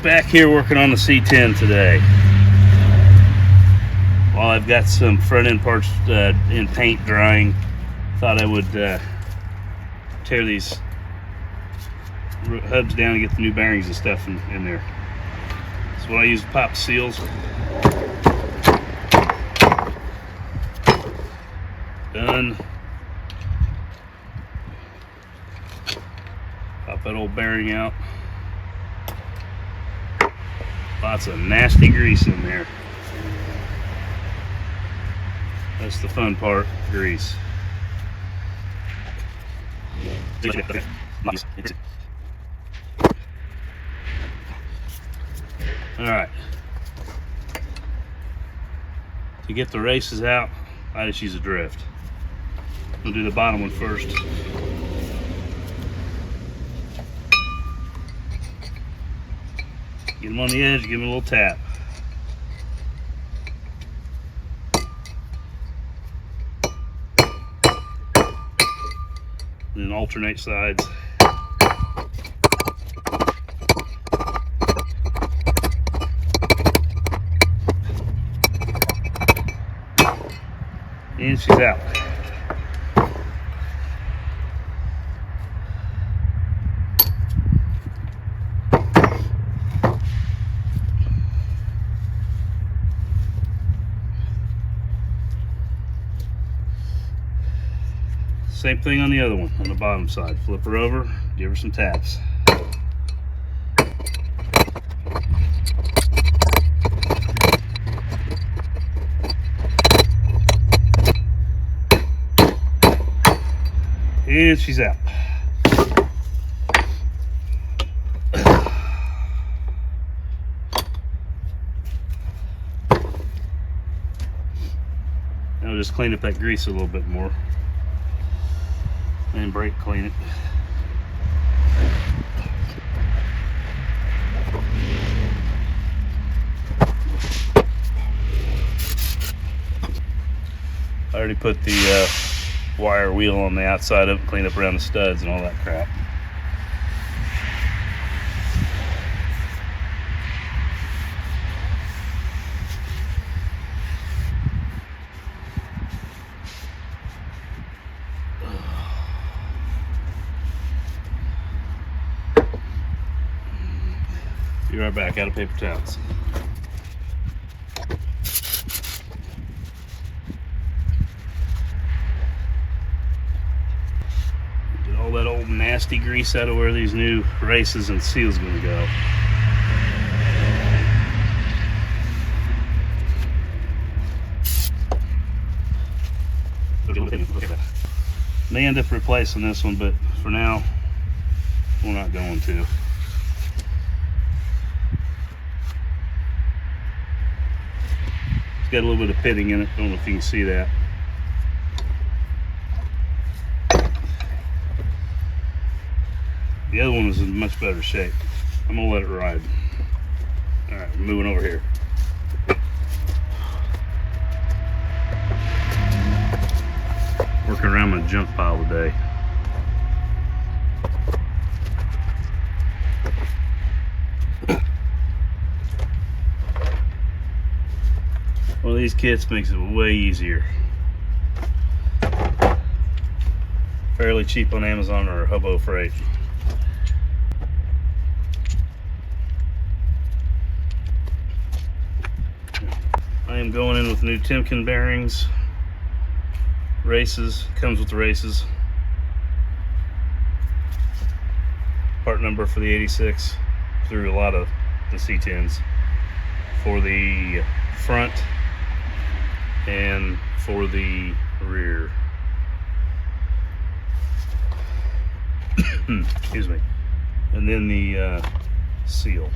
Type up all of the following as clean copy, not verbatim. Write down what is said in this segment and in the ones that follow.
Back here working on the C10 today. While I've got some front end parts in paint drying, thought I would tear these hubs down and get the new bearings and stuff in there. So what I use, pop seals. Done. Pop that old bearing out. Lots of nasty grease in there. That's the fun part, grease. Alright. To get the races out, I just use a drift. We'll do the bottom one first. Get them on the edge, give them a little tap. And then alternate sides. And she's out. Same thing on the other one, on the bottom side. Flip her over, give her some taps. And she's out. Now just clean up that grease a little bit more. And brake clean it. I already put the wire wheel on the outside of it, clean up around the studs and all that crap. Be right back, out of paper towels. Get all that old nasty grease out of where these new races and seals gonna go. May end up replacing this one, but for now, we're not going to. It's got a little bit of pitting in it. Don't know if you can see that. The other one is in much better shape. I'm gonna let it ride. All right, we're moving over here. Working around my junk pile today. One of these kits makes it way easier. Fairly cheap on Amazon or Hobo Freight. I am going in with new Timken bearings. Races, comes with the races. Part number for the 86 through a lot of the C10s. For the front and for the rear. Excuse me. And then the seal.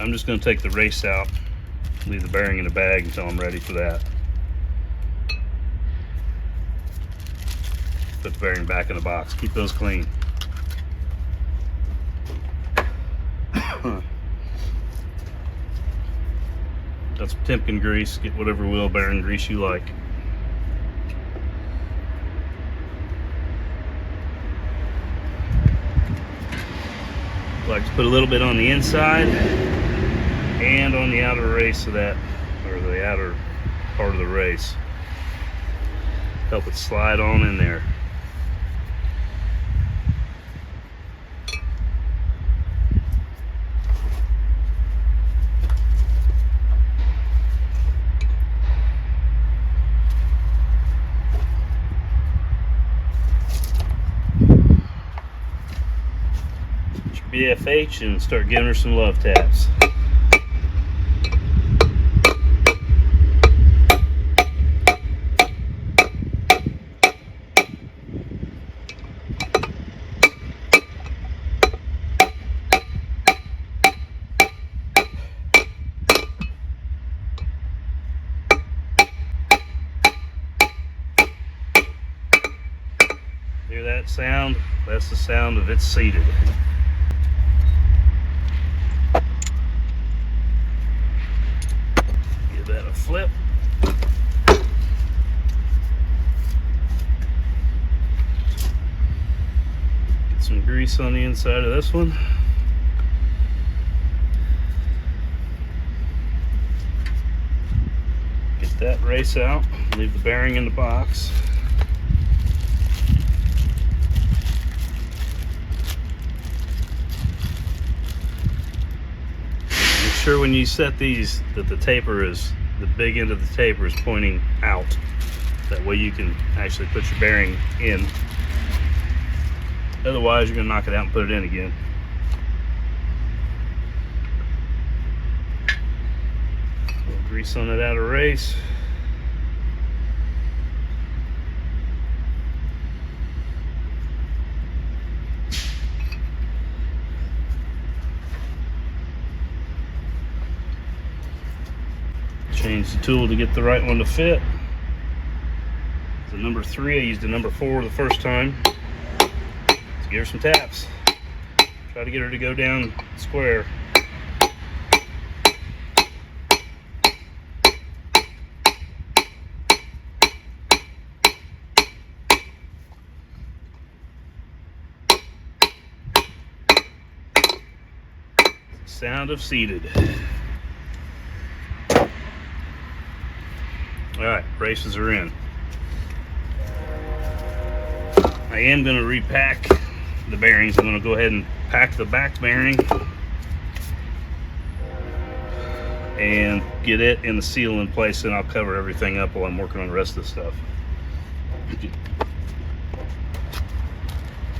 I'm just going to take the race out, leave the bearing in the bag until I'm ready for that. Put the bearing back in the box. Keep those clean. Got some Timken grease. Get whatever wheel bearing grease you like. Like to put a little bit on the inside and on the outer race of that, or the outer part of the race. Help it slide on in there. BFH and start giving her some love taps. Hear that sound? That's the sound of it seated. That a flip. Get some grease on the inside of this one. Get that race out. Leave the bearing in the box. Sure when you set these that the big end of the taper is pointing out. That way you can actually put your bearing in. Otherwise you're going to knock it out and put it in again. A little grease on that outer race. Change the tool to get the right one to fit. The number 3, I used the number 4 the first time. Let's give her some taps. Try to get her to go down square. Sound of seated. Alright, braces are in. I am going to repack the bearings. I'm going to go ahead and pack the back bearing and get it in the seal in place, and I'll cover everything up while I'm working on the rest of the stuff.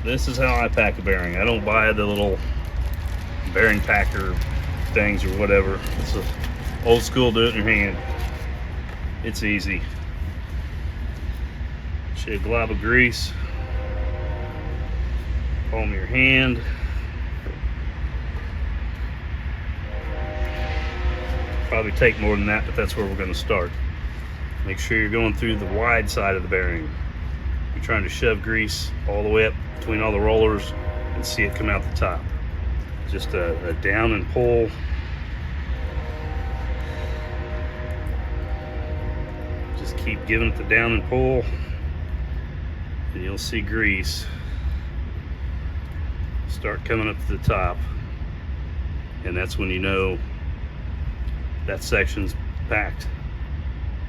This is how I pack a bearing. I don't buy the little bearing packer things or whatever. It's a old school, do it in your hand. It's easy. Shake a glob of grease, palm of your hand. Probably take more than that, but that's where we're going to start. Make sure you're going through the wide side of the bearing. You're trying to shove grease all the way up between all the rollers and see it come out the top. Just a down and pull. Just keep giving it the down and pull, and you'll see grease start coming up to the top, and that's when you know that section's packed.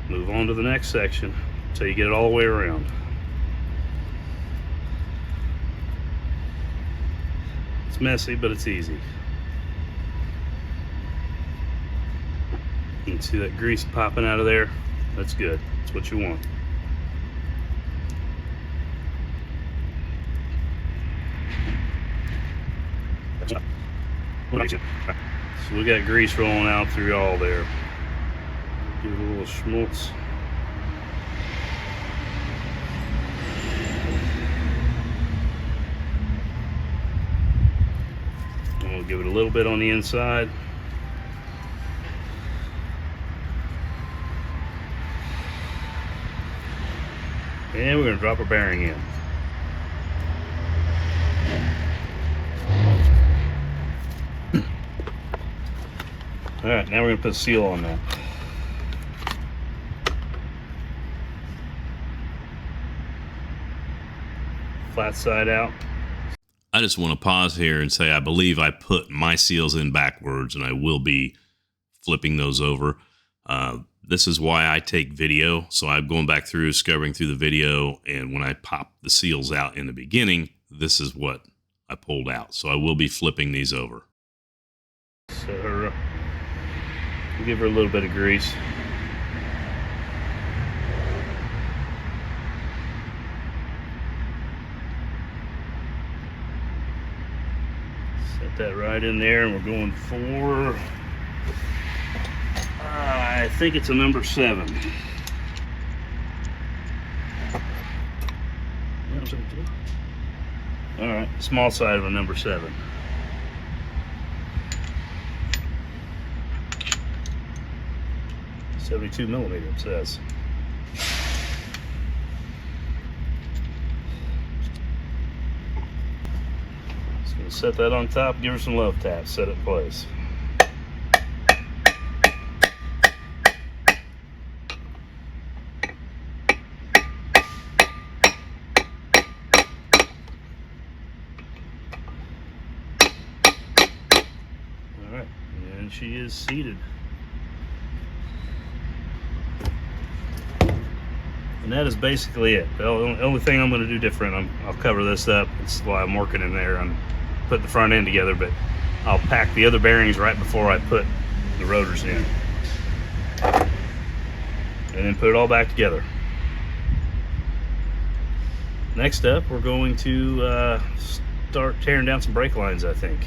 Move on to the next section until you get it all the way around. It's messy, but it's easy. You can see that grease popping out of there. That's good. That's what you want. So we got grease rolling out through all there. Give it a little schmutz. And we'll give it a little bit on the inside. And we're going to drop our bearing in. Alright, now we're going to put a seal on that. flat side out. I just want to pause here and say I believe I put my seals in backwards, and I will be flipping those over. This is why I take video. So I'm going back through, scrubbing through the video, and when I pop the seals out in the beginning, this is what I pulled out. So I will be flipping these over. Set her up. Give her a little bit of grease. Set that right in there, and we're going for, I think it's a number 7. All right, small side of a number 7. .72 millimeter, it says. Just gonna set that on top, give her some love taps, set it in place. All right, and she is seated. And that is basically it. The only thing I'm going to do different, I'll cover this up. It's why I'm working in there. I'm putting the front end together, but I'll pack the other bearings right before I put the rotors in. And then put it all back together. Next up, we're going to start tearing down some brake lines, I think.